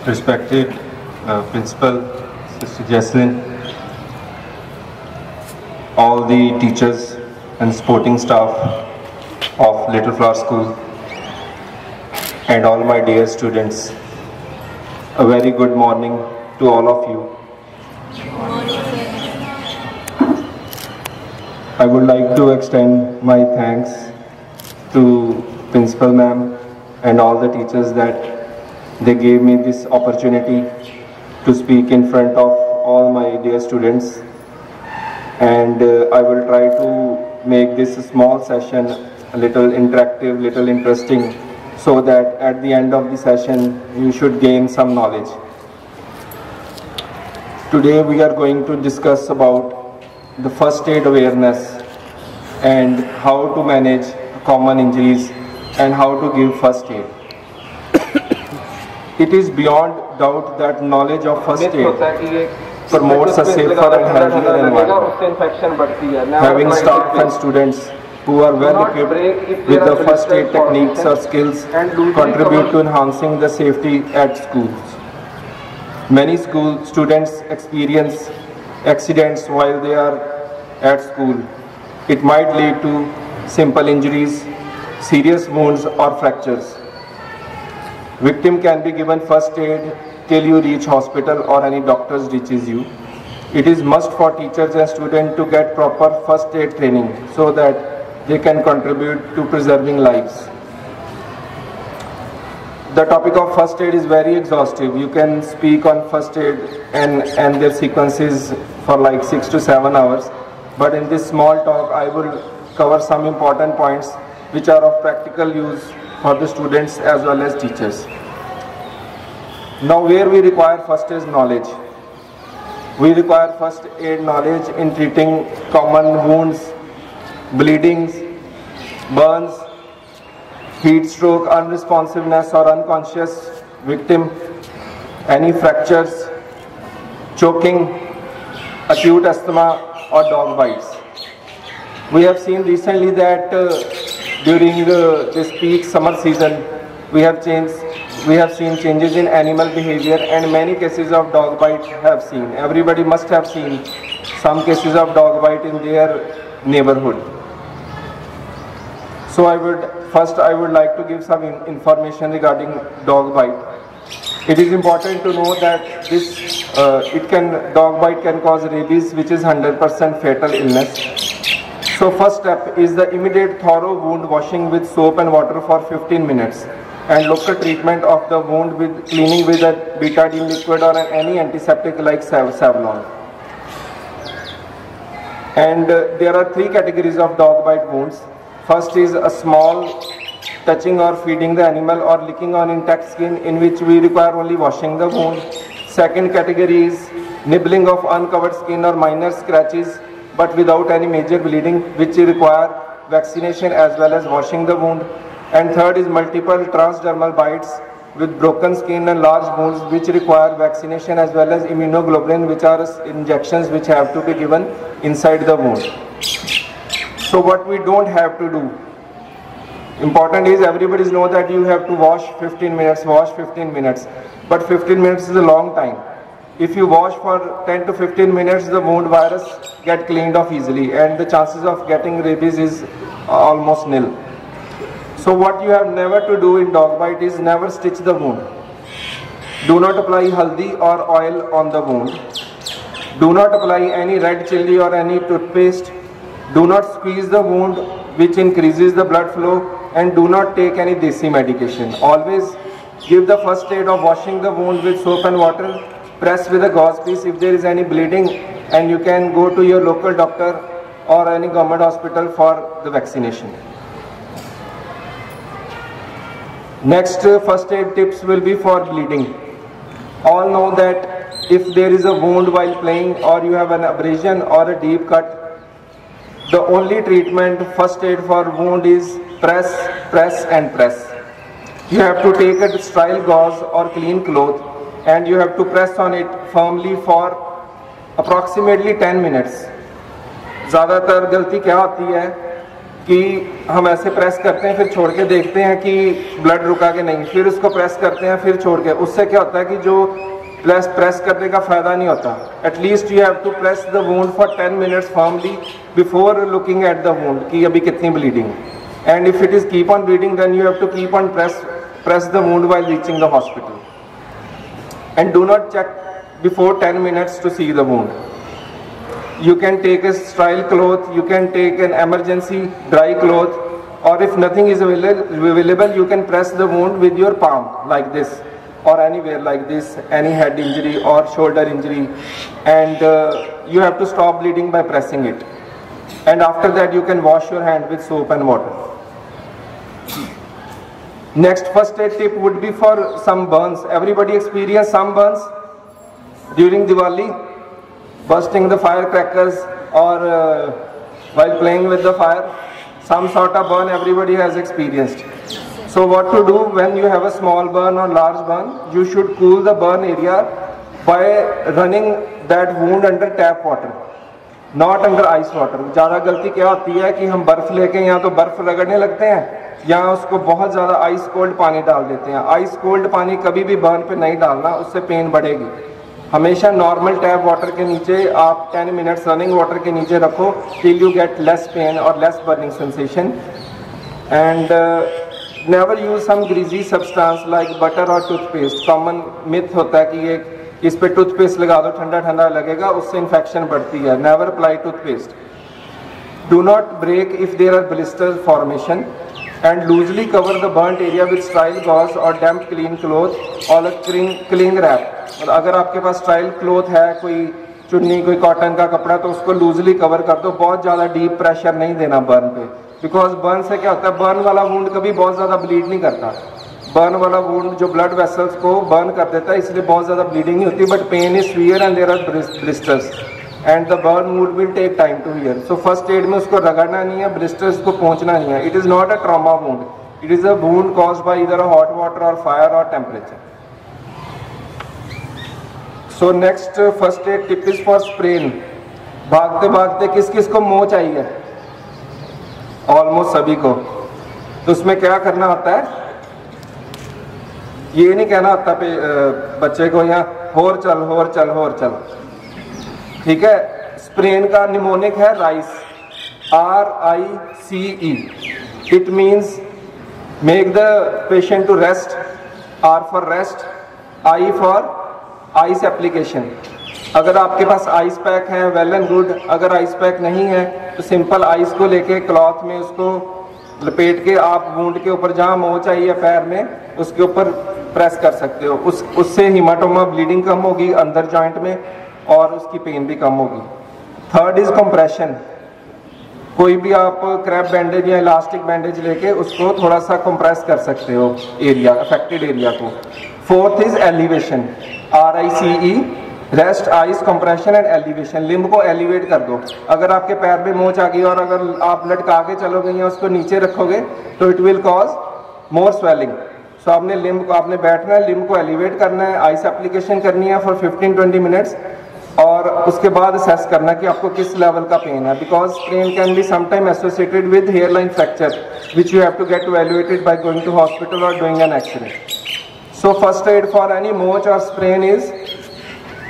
respected Principal, Sister Jesslyn, all the teachers and sporting staff of Little Flower School, and all my dear students, a very good morning to all of you. I would like to extend my thanks to Principal Ma'am and all the teachers that they gave me this opportunity to speak in front of all my dear students, and I will try to make this small session a little interactive, little interesting, so that at the end of the session you should gain some knowledge. Today we are going to discuss about the first aid awareness and how to manage common injuries and how to give first aid. It is beyond doubt that knowledge of first aid promotes a safer and healthier environment. Having staff and students who are well equipped with the first aid techniques or skills contribute to enhancing the safety at schools. Many school students experience accidents while they are at school. It might lead to simple injuries, serious wounds or fractures. Victim can be given first aid till you reach hospital or any doctor reaches you. It is must for teachers and students to get proper first aid training so that they can contribute to preserving lives. The topic of first aid is very exhaustive. You can speak on first aid and their sequences for like 6 to 7 hours. But in this small talk, I will cover some important points which are of practical use for the students as well as teachers. Now, where we require first aid knowledge? We require first aid knowledge in treating common wounds, bleedings, burns, heat stroke, unresponsiveness or unconscious victim, any fractures, choking, acute asthma or dog bites. We have seen recently that during this peak summer season, we have seen changes in animal behavior, and many cases of dog bite have seen. Everybody must have seen some cases of dog bite in their neighborhood. So I would like to give some information regarding dog bite. It is important to know that dog bite can cause rabies, which is 100% fatal illness. So first step is the immediate thorough wound washing with soap and water for 15 minutes and local treatment of the wound with cleaning with a betadine liquid or any antiseptic like Savlon. And there are 3 categories of dog bite wounds. First is a small touching or feeding the animal or licking on intact skin, in which we require only washing the wound. Second category is nibbling of uncovered skin or minor scratches but without any major bleeding, which require vaccination as well as washing the wound. And third is multiple transdermal bites with broken skin and large wounds, which require vaccination as well as immunoglobulin, which are injections which have to be given inside the wound. So what we don't have to do, important is everybody know that you have to wash 15 minutes, but 15 minutes is a long time. If you wash for 10 to 15 minutes, the wound virus get cleaned off easily and the chances of getting rabies is almost nil. So what you have never to do in dog bite is never stitch the wound. Do not apply haldi or oil on the wound. Do not apply any red chili or any toothpaste. Do not squeeze the wound, which increases the blood flow, and do not take any desi medication. Always give the first aid of washing the wound with soap and water. Press with a gauze piece if there is any bleeding, and you can go to your local doctor or any government hospital for the vaccination. Next first aid tips will be for bleeding. All know that if there is a wound while playing or you have an abrasion or a deep cut, the only treatment first aid for wound is press, press and press. You have to take a sterile gauze or clean cloth and you have to press on it firmly for approximately 10 minutes. ज़्यादातर गलती क्या होती है कि हम ऐसे press करते हैं, फिर छोड़ के देखते हैं कि ब्लड रुका कि नहीं, फिर उसको प्रेस करते हैं, फिर छोड़ के, उससे क्या होता है कि जो प्रेस करने का फायदा नहीं होता. At least you have to press the wound for 10 minutes firmly before looking at the wound कि अभी कितनी bleeding. And if it is keep on bleeding then you have to keep on press the wound while reaching the hospital. And do not check before 10 minutes to see the wound. You can take a sterile cloth, you can take an emergency dry cloth, or if nothing is available, you can press the wound with your palm like this, or anywhere like this, any head injury or shoulder injury, and you have to stop bleeding by pressing it. And after that you can wash your hand with soap and water. Next first aid tip would be for some burns. Everybody experience some burns during Diwali, bursting the firecrackers or while playing with the fire. Some sort of burn everybody has experienced. So what to do when you have a small burn or large burn? You should cool the burn area by running that wound under tap water, not under ice water. ज़्यादा गलती क्या होती है कि हम बर्फ़ लेके या तो बर्फ़ रगड़ने लगते हैं या उसको बहुत ज़्यादा आइस कोल्ड पानी डाल देते हैं. आइस कोल्ड पानी कभी भी बर्न पे नहीं डालना, उससे पेन बढ़ेगी. हमेशा नॉर्मल टैप वाटर के नीचे आप 10 मिनट्स रनिंग वाटर के नीचे रखो till you get less pain और less burning sensation. And never use some greasy substance like butter और टूथपेस्ट. कॉमन मिथ होता है कि ये इस पे टूथपेस्ट लगा दो ठंडा ठंडा लगेगा, उससे इन्फेक्शन बढ़ती है. Never apply toothpaste. Do not break if there are blister formation and loosely cover the burnt area with sterile gauze or damp clean cloth or a cling wrap. और अगर आपके पास sterile cloth है, कोई चुन्नी, कोई cotton का कपड़ा, तो उसको लूजली कवर कर दो. बहुत ज़्यादा डीप प्रेशर नहीं देना बर्न पे, बिकॉज बर्न से क्या होता है, बर्न वाला वुंड कभी बहुत ज़्यादा ब्लीड नहीं करता. बर्न वाला वुंड जो ब्लड वेसल्स को बर्न कर देता है, इसलिए बहुत ज़्यादा ब्लीडिंग नहीं होती, but pain is severe and there are blisters and the burn would will take time to heal. So first aid में उसको रगड़ना नहीं है, ब्लिस्टर्स को पहुंचना नहीं है. It is not a trauma wound, it is a wound caused by either hot water और फायर और temperature. So next first aid tip is for sprain. भागते भागते किस किस को मोच आई है? ऑलमोस्ट सभी को. तो उसमें क्या करना होता है, ये नहीं कहना होता पे बच्चे को यहाँ होर चल होर चल होर चल. ठीक है. स्प्रेन का निमोनिक है RICE, RICE. It means make the patient to rest, R for rest, I for ice application. अगर आपके पास आइस पैक है वेल एंड गुड. अगर आइस पैक नहीं है तो सिंपल आइस को लेके क्लॉथ में उसको लपेट के आप वुंड के ऊपर जहाँ मोच आई है पैर में, उसके ऊपर प्रेस कर सकते हो. उससे हीमाटोमा ब्लीडिंग कम होगी अंदर जॉइंट में और उसकी पेन भी कम होगी. Third is compression. कोई भी आप क्रैप बैंडेज या इलास्टिक बैंडेज लेके उसको थोड़ा सा कंप्रेस कर सकते हो एरिया, अफेक्टेड एरिया को. Fourth is elevation, RICE. Rest, ice, compression and elevation. Limb को एलिवेट कर दो. अगर आपके पैर में मोच आ गई और अगर आप लटका के चलोगे या उसको नीचे रखोगे तो it will cause more swelling. So आपने लिम्ब को, आपने बैठना है, लिम्ब को एलिवेट करना है, आइस एप्लीकेशन करनी है फॉर 15-20 मिनट्स और उसके बाद असेस करना कि आपको किस लेवल का पेन है. Because pain can be sometime associated with hairline fracture which you have to get evaluated by going to hospital और doing an x-ray. So first aid for any मोच और sprain is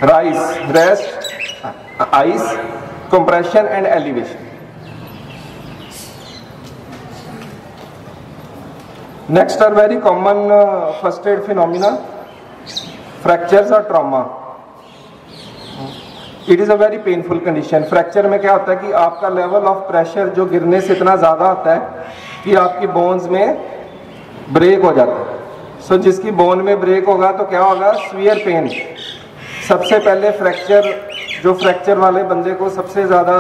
rise, rest, ice, compression and elevation. Next are very common first aid phenomena, fractures or trauma. It is a very painful condition. Fracture में क्या होता है कि आपका level of pressure जो गिरने से इतना ज़्यादा होता है कि आपकी bones में break हो जाता है. So जिसकी bone में break होगा तो क्या होगा, severe pain. सबसे पहले फ्रैक्चर वाले बंदे को सबसे ज़्यादा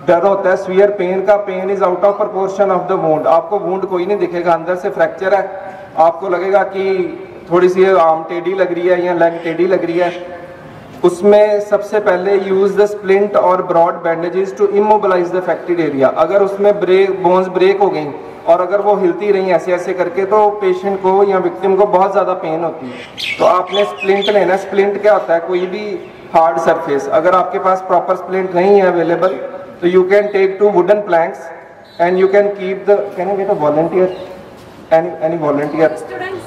डर होता है स्वीयर पेन का. Pain is out of proportion of the wound. आपको वुंड कोई नहीं दिखेगा, अंदर से फ्रैक्चर है, आपको लगेगा कि थोड़ी सी आर्म टेढ़ी लग रही है या लेग टेढ़ी लग रही है. उसमें सबसे पहले यूज द स्प्लिंट और broad bandages to immobilise the affected area. अगर उसमें बोन्स ब्रेक हो गई और अगर वो हिलती रही ऐसे ऐसे करके तो पेशेंट को या विक्टिम को बहुत ज़्यादा पेन होती है. तो आपने स्प्लिंट लेना. स्प्लिंट क्या होता है, कोई भी हार्ड सरफेस. अगर आपके पास प्रॉपर स्प्लिंट नहीं है अवेलेबल तो you can take 2 wooden planks and you can keep the, can I get a volunteer, any volunteer, Students.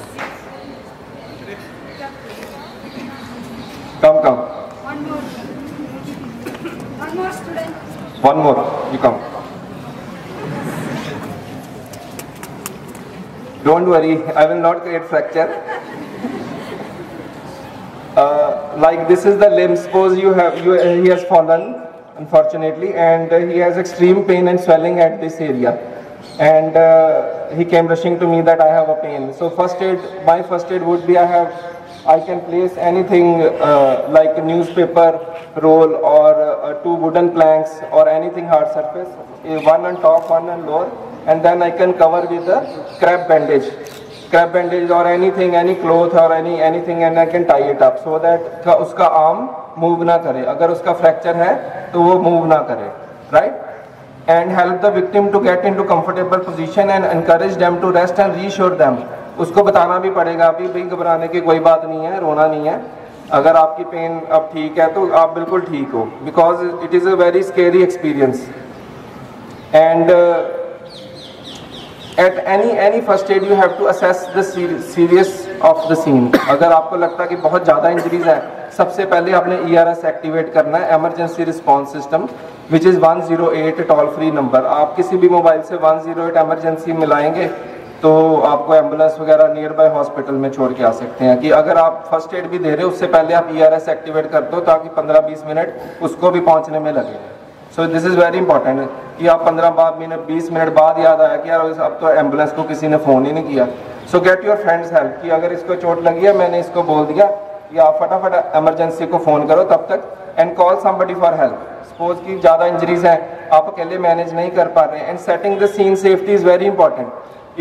come One more. One more student. one more, you come. Don't worry, I will not create fracture. Like this is the limb. Suppose he has fallen, unfortunately, and he has extreme pain and swelling at this area. And he came rushing to me that I have a pain. So my first aid would be I can place anything like a newspaper roll or two wooden planks or anything hard surface, one on top, one on lower, and then I can cover with a crab bandage or anything, any cloth or anything, and I can tie it up so that उसका arm move ना करे. अगर उसका fracture है तो वो move ना करे, right? And help the victim to get into comfortable position and encourage them to rest and reassure them. उसको बताना भी पड़ेगा अभी भाई घबराने की कोई बात नहीं है, रोना नहीं है. अगर आपकी पेन अब ठीक है तो आप बिल्कुल ठीक हो, because it is a very scary experience. And at any first aid you have to assess the serious of the scene. अगर आपको लगता है कि बहुत ज़्यादा इंजरीज है, सबसे पहले आपने ERS एक्टिवेट करना है, emergency response system, which is 108 toll free number. आप किसी भी मोबाइल से 108 एमरजेंसी मिलाएंगे तो आपको एम्बुलेंस वगैरह नियर बाय हॉस्पिटल में छोड़ के आ सकते हैं. कि अगर आप फर्स्ट एड भी दे रहे हो उससे पहले आप ERS एक्टिवेट कर दो ताकि 15-20 मिनट उसको भी पहुंचने में लगे. So this is very important कि आप 15-20 मिनट बाद याद आया कि यार अब तो एम्बुलेंस को किसी ने फ़ोन ही नहीं किया. सो गेट योर फ्रेंड्स हेल्प कि अगर इसको चोट लगी है मैंने इसको बोल दिया कि आप फटाफट एमरजेंसी को फ़ोन करो तब तक, and call somebody for help. Suppose कि ज़्यादा इंजरीज हैं, आप अकेले मैनेज नहीं कर पा रहे हैं. And setting the scene safety is very important.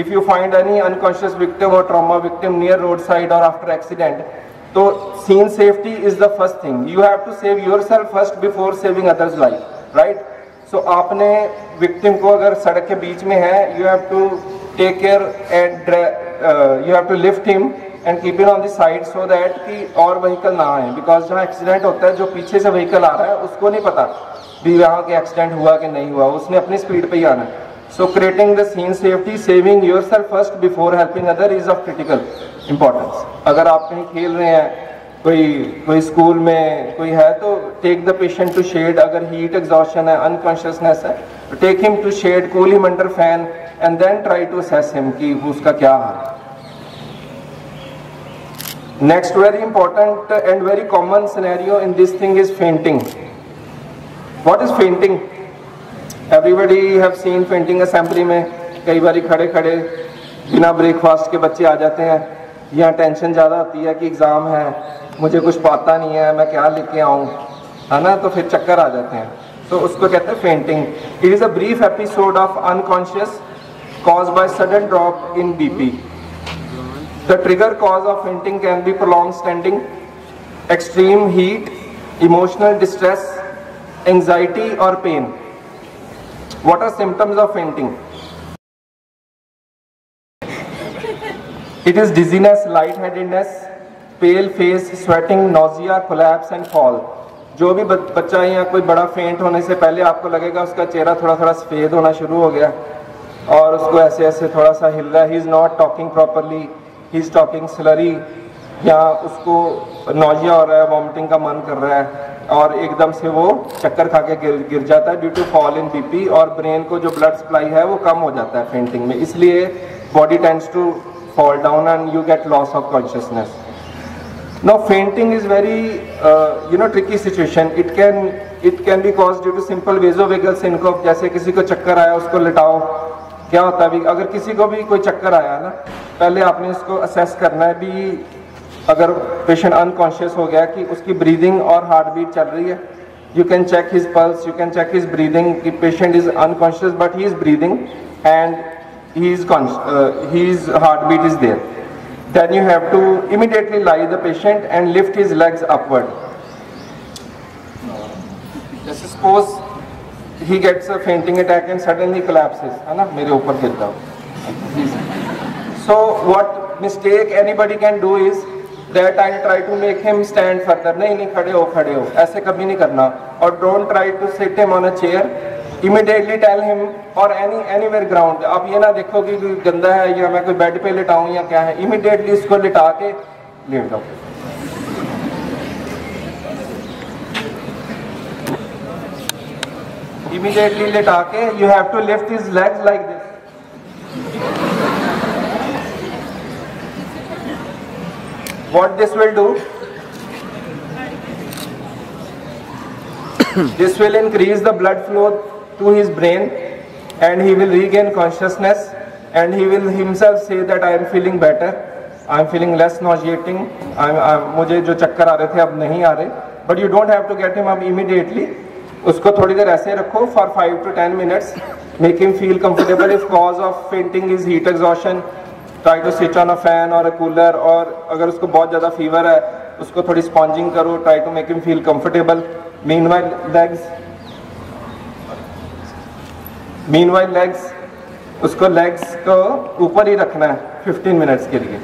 If you find any unconscious victim or trauma victim near roadside or after accident, so scene safety is the first thing. You have to save yourself first before saving others' life, right? So आपने victim को अगर सड़क के बीच में है, you have to take care and you have to lift him and keep it on the side so that कि और vehicle ना आए, because जहाँ accident होता है जो पीछे से vehicle आ रहा है उसको नहीं पता भी यहाँ के accident हुआ कि नहीं हुआ, उसने अपनी speed पे ही आना है. So creating the scene safety, saving yourself first before helping other is of critical importance. अगर आप कहीं खेल रहे हैं, कोई स्कूल में कोई है तो take the patient to shade. अगर heat exhaustion है, unconsciousness है, तो take him to shade, cool him under fan, and then try to assess him कि उसका क्या हाल है. Next very important and very common scenario in this thing is fainting. What is fainting? Everybody have seen fainting assembly में कई बारी खड़े खड़े बिना ब्रेकफास्ट के बच्चे आ जाते हैं, यहाँ टेंशन ज़्यादा होती है कि एग्ज़ाम है, मुझे कुछ पता नहीं है, मैं क्या लेके आऊँ, है ना, तो फिर चक्कर आ जाते हैं. तो उसको कहते हैं fainting. It is a brief episode of unconscious caused by sudden drop in BP. The trigger cause of fainting can be prolonged standing, extreme heat, emotional distress, anxiety or pain. What are symptoms of fainting? It is dizziness, lightheadedness, pale face, sweating, nausea, collapse and fall. जो भी बच्चा या कोई बड़ा फेंट होने से पहले आपको लगेगा उसका चेहरा थोड़ा थोड़ा सफ़ेद होना शुरू हो गया और उसको ऐसे ऐसे थोड़ा सा हिल रहा है. He is not talking properly, he is talking slurry, या उसको नौजिया हो रहा है, वॉमिटिंग का मन कर रहा है और एकदम से वो चक्कर खा के गिर जाता है due to fall in BP, और ब्रेन को जो ब्लड सप्लाई है वो कम हो जाता है फेंटिंग में, इसलिए body tends to fall down and you get loss of consciousness. Now fainting is very tricky situation. It can be cause due to simple vasovagal syncope. जैसे किसी को चक्कर आया उसको लिटाओ, क्या होता है अगर किसी को भी कोई चक्कर आया ना, पहले आपने उसको असेस करना है भी अगर पेशेंट अनकॉन्शियस हो गया कि उसकी ब्रीदिंग और हार्ट बीट चल रही है. You can check his pulse, you can check his breathing कि patient is unconscious but he is breathing and his heartbeat is there. Then you have to immediately lie the patient and lift his legs upward. Just suppose he gets a fainting attack and suddenly collapses, है ना, मेरे ऊपर गिरता हो. So what mistake anybody can do is that I'll try to make him stand further. नहीं खड़े हो, ऐसे कभी नहीं करना. और don't try to sit him on a chair. Immediately tell him और एनीवेयर ग्राउंड, आप ये ना देखो कि कोई गंदा है या मैं कोई बेड पे लिटाऊं या क्या है, इमीडिएटली इसको लिटा के लेट जाओ। इमीडिएटली लिटा के you have to lift his legs like this. What this will do, this will increase the blood flow to his brain and he will regain consciousness and he will himself say that I am feeling better, I am feeling less nauseating, मुझे जो चक्कर आ रहे थे अब नहीं आ रहे। But you don't have to get him up immediately, उसको थोड़ी देर ऐसे रखो for 5 to 10 minutes, make him feel comfortable। If cause of fainting is heat exhaustion, try to switch on a fan or a cooler, और अगर उसको बहुत ज़्यादा fever है उसको थोड़ी स्पॉन्जिंग करो, try to make him feel comfortable। meanwhile legs उसको legs को ऊपर ही रखना है 15 minutes के लिए,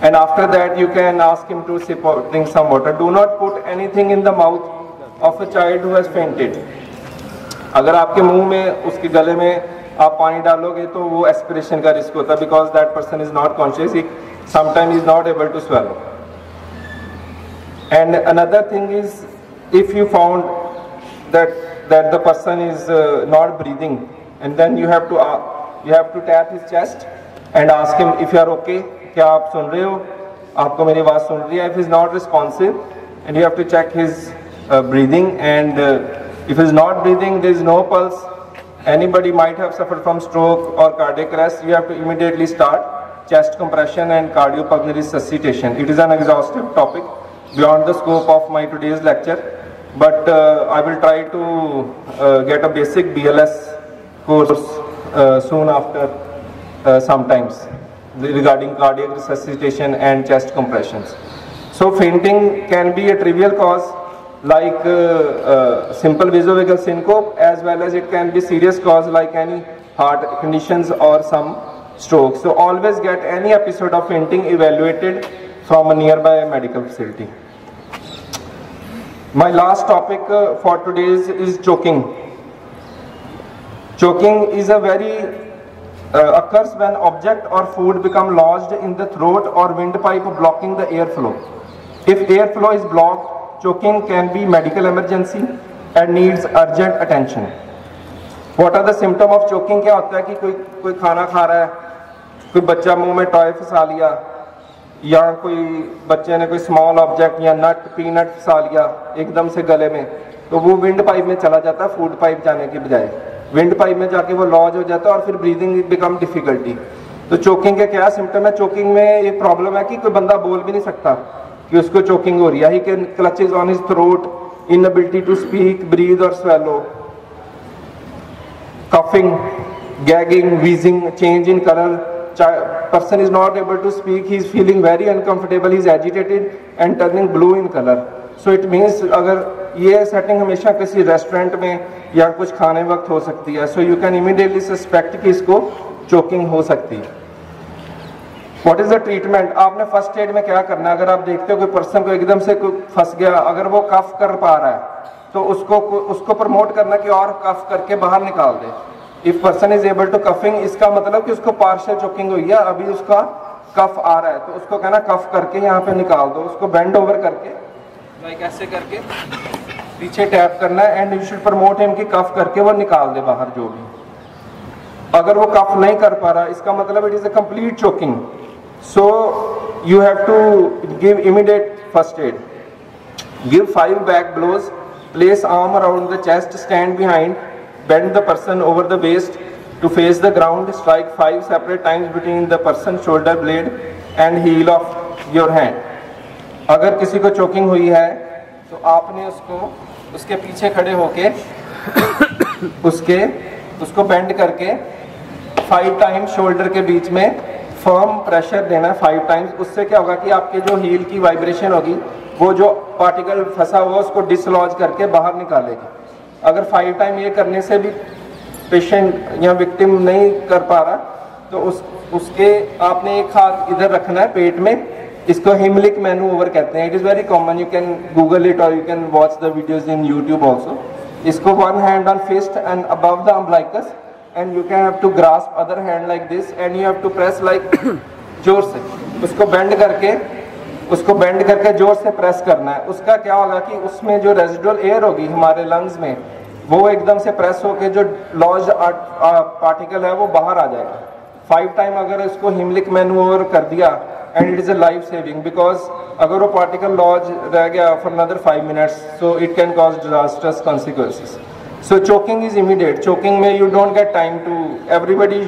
and after that you can ask him to sip or drink some water। Do not put anything in the mouth of a child who has fainted। अगर आपके मुंह में उसके गले में आप पानी डालोगे तो वो एस्पिरेशन का रिस्क होता है, because that person is not conscious, he sometime is not able to swallow. And another thing is if you found that the person is not breathing, and then you have to tap his chest and ask him if you are okay, क्या आप सुन रहे हो, आपको मेरी आवाज सुन रही है। If is not responsive and you have to check his breathing, and if is not breathing, there is no pulse, anybody might have suffered from stroke or cardiac arrest, you have to immediately start chest compression and cardiopulmonary resuscitation. It is an exhaustive topic beyond the scope of my today's lecture, but I will try to get a basic BLS course soon after sometimes regarding cardiac resuscitation and chest compressions. So fainting can be a trivial cause like simple vasovagal syncope, as well as it can be serious cause like any heart conditions or some stroke. So always get any episode of fainting evaluated from a nearby medical facility. My last topic for today is choking. Choking is a very occurs when object or food become lodged in the throat or windpipe blocking the airflow. If airflow is blocked, choking can be medical emergency and needs urgent attention. What are the symptom of choking? क्या होता है कि कोई खाना खा रहा है, कोई बच्चा मुंह में टॉय फंसा लिया, या कोई बच्चे ने कोई स्मॉल ऑब्जेक्ट या नट पीनट फंसा लिया एकदम से गले में, तो वो विंड पाइप में चला जाता है फूड पाइप जाने के बजाय, विंड पाइप में जाके वो लॉज हो जाता है और फिर ब्रीदिंग बिकम डिफिकल्टी। तो चोकिंग के क्या सिम्टम है? चोकिंग में ये प्रॉब्लम है कि कोई बंदा बोल भी नहीं सकता कि उसको चोकिंग हो रही है। He can clutches on his throat, inability to speak, breathe और swallow, coughing, gagging, wheezing, change in color, person is not able to speak, he is feeling very uncomfortable, he is agitated and turning blue in color. So it means अगर ये setting हमेशा किसी restaurant में या कुछ खाने वक्त हो सकती है, so you can immediately suspect कि इसको चोकिंग हो सकती है। What is the treatment? आपने फर्स्ट एड में क्या करना है? अगर आप देखते हो कोई पर्सन को एकदम से फंस गया, अगर वो कफ कर पा रहा है तो उसको प्रमोट करना कि और कफ करके बाहर निकाल दे। If person is able to coughing, इसका मतलब कि उसको पार्शियल चोकिंग हुई है, अभी उसका कफ आ रहा है, तो उसको कहना कफ करके यहाँ पे निकाल दो, उसको बेंड ओवर करके लाइक ऐसे करके पीछे टैप करना है, and you should promote him कि कफ करके वो निकाल दे बाहर जो भी। अगर वो कफ नहीं कर पा रहा, इसका मतलब it is a complete choking, so you have to give immediate first aid. Give 5 back blows, place arm around the chest, stand behind, bend the person over the waist to face the ground, strike 5 separate times between the person's shoulder blade and heel of your hand. अगर किसी को choking हुई है तो आपने उसके पीछे खड़े होके उसको बेंड करके 5 टाइम्स शोल्डर के बीच में फर्म प्रेशर देना है 5 टाइम्स। उससे क्या होगा कि आपके जो हील की वाइब्रेशन होगी वो जो पार्टिकल फंसा हुआ उसको डिसलॉज करके बाहर निकालेगी। अगर 5 टाइम ये करने से भी पेशेंट या विक्टिम नहीं कर पा रहा तो उसके आपने एक हाथ इधर रखना है पेट में, इसको हिमलिक मैनूवर कहते हैं। It is very common, you can Google it और you can watch the videos in YouTube also. इसको one hand on fist and above the umbilicus and you can have to grasp other hand like this and you have to press like जोर से उसको bend करके जोर से press करना है। उसका क्या होगा कि उसमें जो रेजिडुअल एयर होगी हमारे लंग्स में वो एकदम से प्रेस होके जो लॉज्ड पार्टिकल है वो बाहर आ जाएगा। 5 टाइम अगर इसको हिमलिक मैनूवर कर दिया and it is a life saving, because अगर वो पार्टिकल लॉज रह गया for another 5 minutes so it can cause disasters consequences. So choking is immediate. Choking में you don't get time to everybody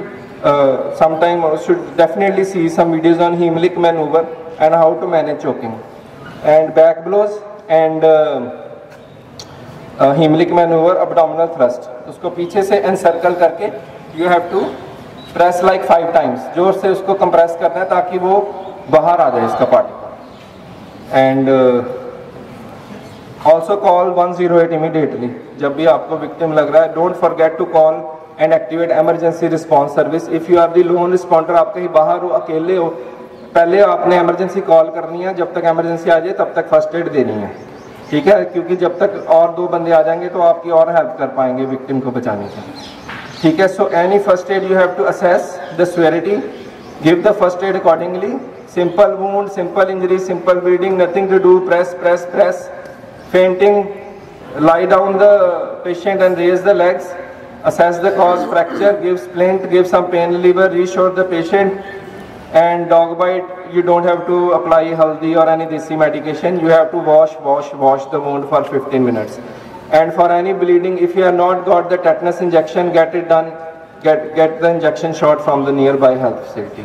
sometime should definitely see some videos on Heimlich maneuver and how to manage choking and back blows and Heimlich maneuver abdominal thrust। उसको पीछे से encircle करके you have to press like 5 times, जोर से उसको compress करना है ताकि वो बाहर आ जाए इसका particle. and also call 108 immediately जब भी आपको victim लग रहा है। don't forget to call and activate emergency response service if you are the lone responder। आप कहीं बाहर हो, अकेले हो, पहले आपने emergency कॉल करनी है, जब तक emergency आ जाए तब तक फर्स्ट एड देनी है, ठीक है, क्योंकि जब तक और 2 बंदे आ जाएंगे तो आपकी और हेल्प कर पाएंगे विक्टिम को बचाने की, ठीक है। So any first aid you have to assess the severity, give the first aid accordingly. Simple wound, simple injury, simple bleeding, nothing to do, press press press. Fainting, lie down the patient and raise the legs, assess the cause, fracture, give splint, give some pain reliever, reassure the patient। and dog bite, you don't have to apply haldi or any desi medication, you have to wash the wound for 15 minutes। and for any bleeding, if you have not got the tetanus injection, get it done, get the injection shot from the nearby health facility।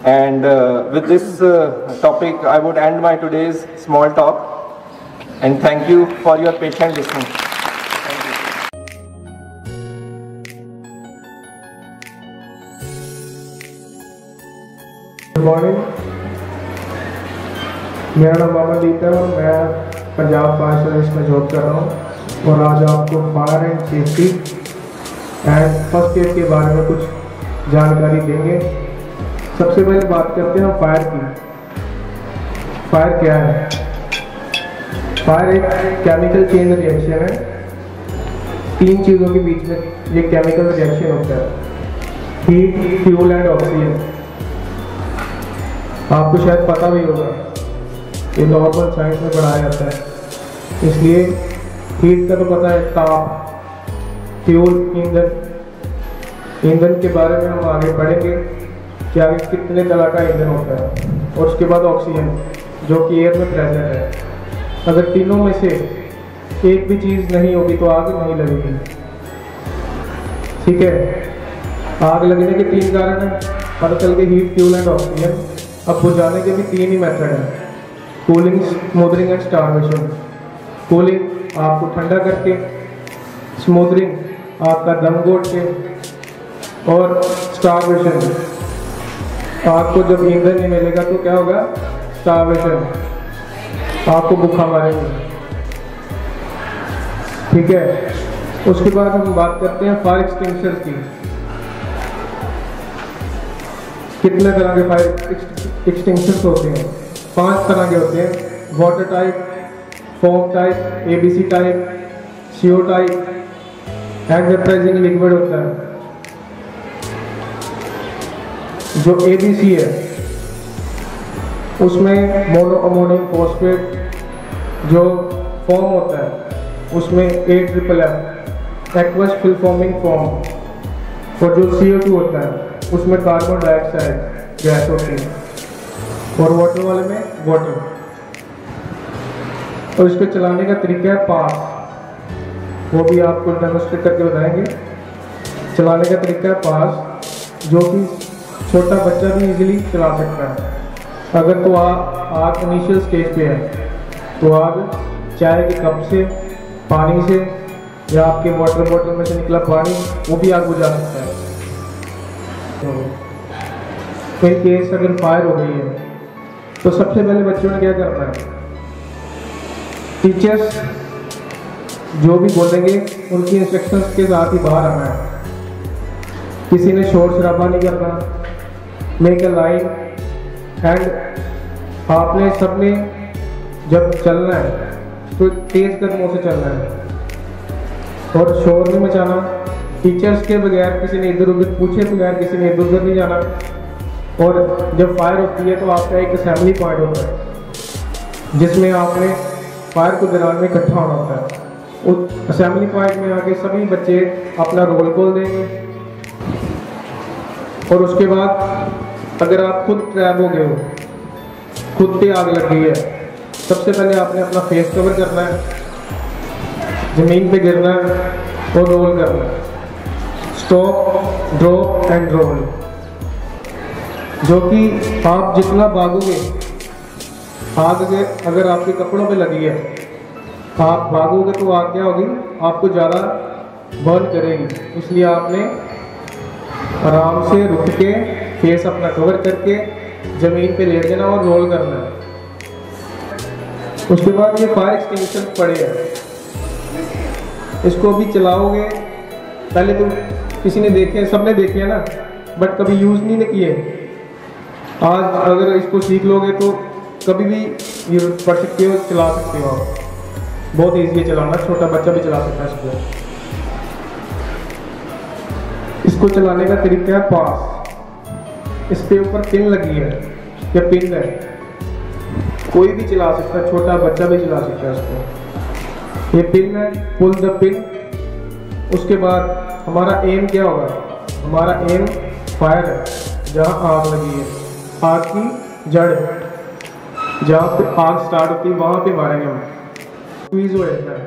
and with this topic I would end my today's small talk and thank you for your patient listening। Good morning, मेरा नाम अमनदीप है और मैं Punjab fire service में job कर रहा हूँ और आज आपको fire and safety and first aid के बारे में कुछ जानकारी देंगे। सबसे पहले बात करते हैं हम फायर की। फायर क्या है? फायर एक केमिकल चेन रिएक्शन है। 3 चीज़ों के बीच में ये केमिकल रिएक्शन होता है, हीट, फ्यूल एंड ऑक्सीजन। आपको शायद पता भी होगा, ये नॉर्मल साइंस में पढ़ाया जाता है, इसलिए हीट का तो पता है, ताप, फ्यूल, ईंधन के बारे में हम आगे पढ़ेंगे कि आगे कितने तरह का ईंधन होता है। और उसके बाद ऑक्सीजन जो कि एयर में प्रेजेंट है। अगर तीनों में से एक भी चीज़ नहीं होगी तो आग नहीं लगेगी, ठीक है। आग लगने के 3 कारण हैं, पता चल के हीट, फ्यूल एंड ऑक्सीजन। अब बुझाने के भी 3 ही मेथड हैं, cooling, smothering and starvation. Cooling आपको ठंडा करके, स्मूदरिंग आपका दम घोट के, और स्टारवेशन आपको जब ईंधन नहीं मिलेगा तो क्या होगा? स्टारवेशन, आपको भूखा मारेंगे, ठीक है। उसके बाद हम बात करते हैं फायर एक्सटिंग्विशर की। कितने तरह के फायर एक्सटिंग्विशर्स होते हैं? 5 तरह के होते हैं, water type, foam type, ABC type, CO type and vaporising liquid होता है। जो एबीसी है उसमें मोनो अमोनियम फॉस्फेट, जो फॉर्म होता है उसमें AFFF aqueous film forming foam, और जो CO2 होता है उसमें कार्बन डाइऑक्साइड गैस होती है, और वाटर वाले में वाटर। और इसको चलाने का तरीका है पास, वो भी आपको डेमोस्ट्रेट करके बताएंगे। चलाने का तरीका है पास, जो कि छोटा बच्चा भी इजीली चला सकता है। अगर तो आग इनिशियल स्टेज पे है तो आग चाय के कप से, पानी से, या आपके वाटर बॉटल में से निकला पानी, वो भी आग बुझा सकता है। तो इन केस अगर फायर हो गई है तो सबसे पहले बच्चों ने क्या करना है? टीचर्स जो भी बोलेंगे उनकी इंस्ट्रक्शंस के साथ ही बाहर आना है। किसी ने शोर शराबा नहीं करना, मेक अ लाइन, एंड आपने सबने जब चलना है तो तेज कदमों से चलना है, और शोर नहीं मचाना। टीचर्स के बगैर, किसी ने इधर उधर पूछे बगैर किसी ने इधर उधर नहीं जाना। और जब फायर होती है तो आपका एक असेंबली पॉइंट होता है जिसमें आपने फायर को दौरान में इकट्ठा होना होता है। उस असेंबली पॉइंट में आके सभी बच्चे अपना रोल खोल देंगे और उसके बाद अगर आप खुद ट्रैप हो गए हो, खुद पे आग लग गई है, सबसे पहले आपने अपना फेस कवर करना है, जमीन पे गिरना है और रोल करना है। Stop, drop and roll. जो कि आप जितना भागोगे, आग अगर आपके कपड़ों पे लगी है, आप भागोगे तो आग क्या होगी, आपको ज़्यादा बर्न करेगी। इसलिए आपने आराम से रुक के फेस अपना कवर करके जमीन पे लेट जाना और रोल करना है। उसके बाद ये फायर एक्सटिंग्विशर पड़े हैं, इसको भी चलाओगे। पहले तो किसी ने देखे, सबने देखे हैं ना, बट कभी यूज़ नहीं किए। आज अगर इसको सीख लोगे तो कभी भी ये पढ़ सकते हो, चला सकते हो आप। बहुत ईजी है चलाना, छोटा बच्चा भी चला सकता है इसको चलाने का तरीका है पास। इस पे ऊपर पिन लगी है या पिन है, कोई भी चला सकता है, छोटा बच्चा भी चला सकता है इसको। ये पिन है, पुल द पिन। उसके बाद हमारा एम क्या होगा, हमारा एम फायर है, जहाँ आग लगी है, आग की जड़, जहाँ पे आग स्टार्ट होती है वहाँ पे मारेंगे हम। स्क्वीज हो जाता है,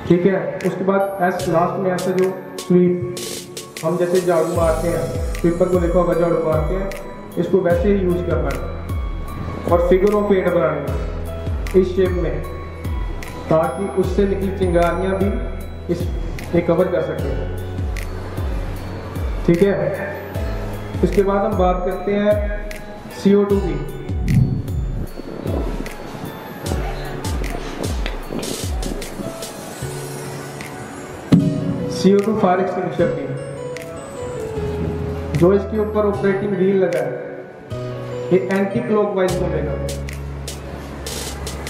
ठीक है। उसके बाद एस लास्ट में ऐसा जो स्वीप, हम जैसे झाड़ू मारते हैं, स्वीपर को देखा होगा झाड़ू मारते हैं, इसको वैसे ही यूज़ करना है। और फिगर ऑफ 8 बनानी इस शेप में, ताकि उससे निकली चिंगारियाँ भी इस कवर कर सकें, ठीक है। इसके बाद हम बात करते हैं CO2 की। CO2 फायर एक्सटिंग्विशर की, जो इसके ऊपर ऑपरेटिंग व्हील लगा है, ये एंटी क्लॉकवाइज घूमेगा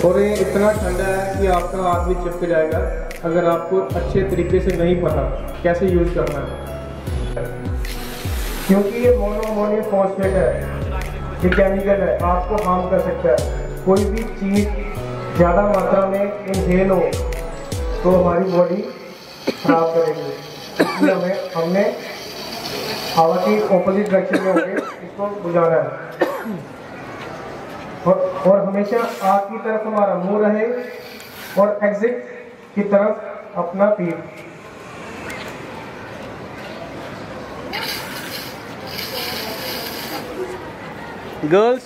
और ये इतना ठंडा है कि आपका हाथ भी चिपक जाएगा अगर आपको अच्छे तरीके से नहीं पता कैसे यूज करना है। क्योंकि ये मोनोअमोनियम फॉस्फेट है, ये केमिकल है, आपको हार्म कर सकता है। कोई भी चीज़ ज़्यादा मात्रा में इनहेल हो तो हमारी बॉडी खराब करेगी। इसलिए हमने हवा की ऑपोजिट डायरेक्शन में होकर इसको बुझाना है और हमेशा आग की तरफ हमारा मुंह रहे और एग्जिट की तरफ अपना पीठ। गर्ल्स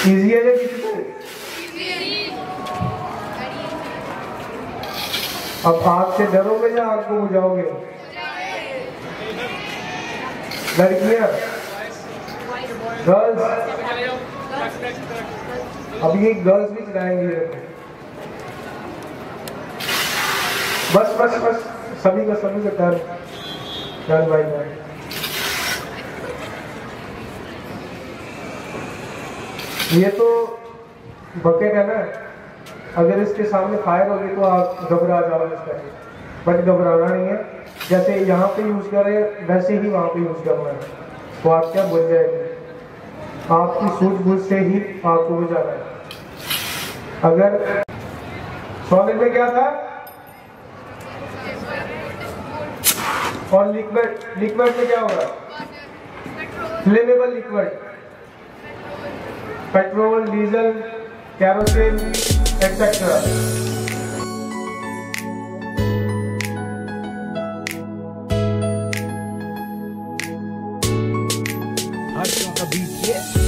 इजी है या किसी को? अब आग से डरोगे या आग को बुझाओगे? लड़कियां, गर्ल्स, अब ये गर्ल्स भी चलाएंगे। बस बस बस, सभी का डन भाई भाई। ये तो बकेट है ना, अगर इसके सामने फायर होगी तो आप घबरा जाओगे इसका, बट घबराना नहीं है। जैसे यहाँ पे यूज कर रहे हैं वैसे ही वहाँ पे यूज करना है, तो आप क्या बुझ जाएगी, आपकी सूझबूझ से ही आपको बुझाना है। अगर सॉलिड में क्या था और लिक्विड में क्या होगा, flammable liquid, petrol, diesel, kerosene etcetera. हर का बीच